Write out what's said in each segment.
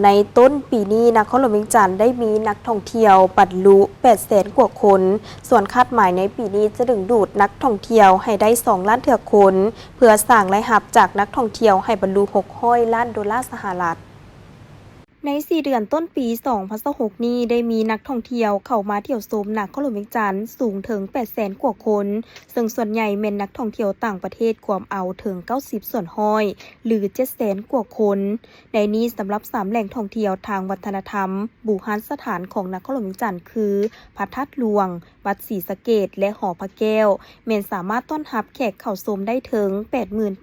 ในต้นปีนี้นครหลวงเวียงจันทร์ได้มีนักท่องเที่ยวบรรลุ 800,000 กว่าคน ส่วนคาดหมายในปีนี้จะดึงดูดนักท่องเที่ยวให้ได้ 2 ล้านเถื่อคน เพื่อสร้างรายรับจากนักท่องเที่ยวให้บรรลุ$600 ล้านสหรัฐใน 4 เดือนต้นปี 2026 นี้ได้มีนักท่องเที่ยวเข้ามาเที่ยวชมนครหลวงเวียงจันทร์สูงถึง 800,000 กว่าคน ซึ่งส่วนใหญ่เป็นนักท่องเที่ยวต่างประเทศกว่าเอาถึง 90 ส่วนห้อย หรือ 700,000 กว่าคน ในนี้สำหรับ 3 แหล่งท่องเที่ยวทางวัฒนธรรมบูรณสถานของนครหลวงเวียงจันทร์คือพระธาตุหลวง วัดศรีสะเกษและหอพระแก้วแม้นสามารถต้อนรับแขกเข้าชมได้ถึง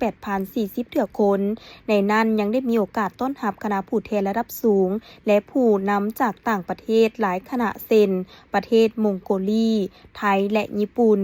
88,040 เถื่อคน ในนั้นยังได้มีโอกาสต้อนรับคณะผู้แทนระดับสูงและผู้นำจากต่างประเทศหลายคณะเช่นประเทศมองโกลีไทยและญี่ปุ่น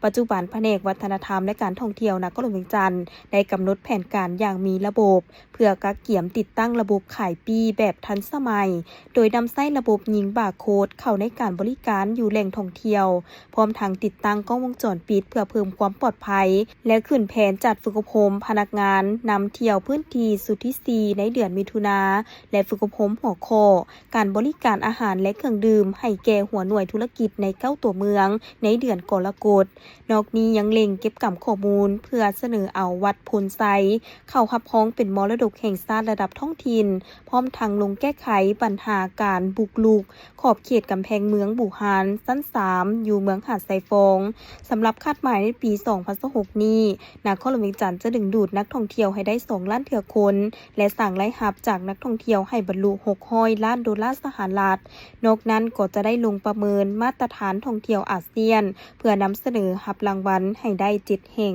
ปัจจุบันแผนกวัฒนธรรมและการท่องเที่ยวนครหลวงเวียงจันทร์ได้กำหนดแผนการอย่างมีระบบเพื่อกักเกี่ยมติดตั้งระบบขายปีแบบทันสมัยโดยนำใช้ระบบยิงบาร์โค้ดเข้าในการบริการอยู่แหล่งท่องเที่ยวพร้อมทั้งติดตั้งกล้องวงจรปิดเพื่อเพิ่มความปลอดภัยและขึ้นแผนจัดฝึกอบรมพนักงานนำเที่ยวพื้นที่สุทธิซีในเดือนมิถุนาและฝึกอบรมหัวข้อการบริการอาหารและเครื่องดื่มให้แก่หัวหน่วยธุรกิจใน9ตัวเมืองในเดือนกรกฎาคมนอกนี้ยังเล็งเก็บกำข้อมูลเพื่อเสนอเอาวัดพลไซเข้ารับรองเป็นมรดกแห่งชาติระดับท้องถิ่นพร้อมทั้งลงแก้ไขปัญหาการบุกรุกขอบเขตกำแพงเมืองบู่ฮานชั้น 3อยู่เมืองหาดไซฟองสำหรับคาดหมายในปี 2026 นี้นครหลวงเวียงจันทร์จะดึงดูดนักท่องเที่ยวให้ได้ 2 ล้านเถื่อคนและสร้างรายรับจากนักท่องเที่ยวให้บรรลุ$600 ล้านสหรัฐนอกนั้นก็จะได้ลงประเมินมาตรฐานท่องเที่ยวอาเซียนเพื่อนำเสนอรับรางวัลให้ได้7 แห่ง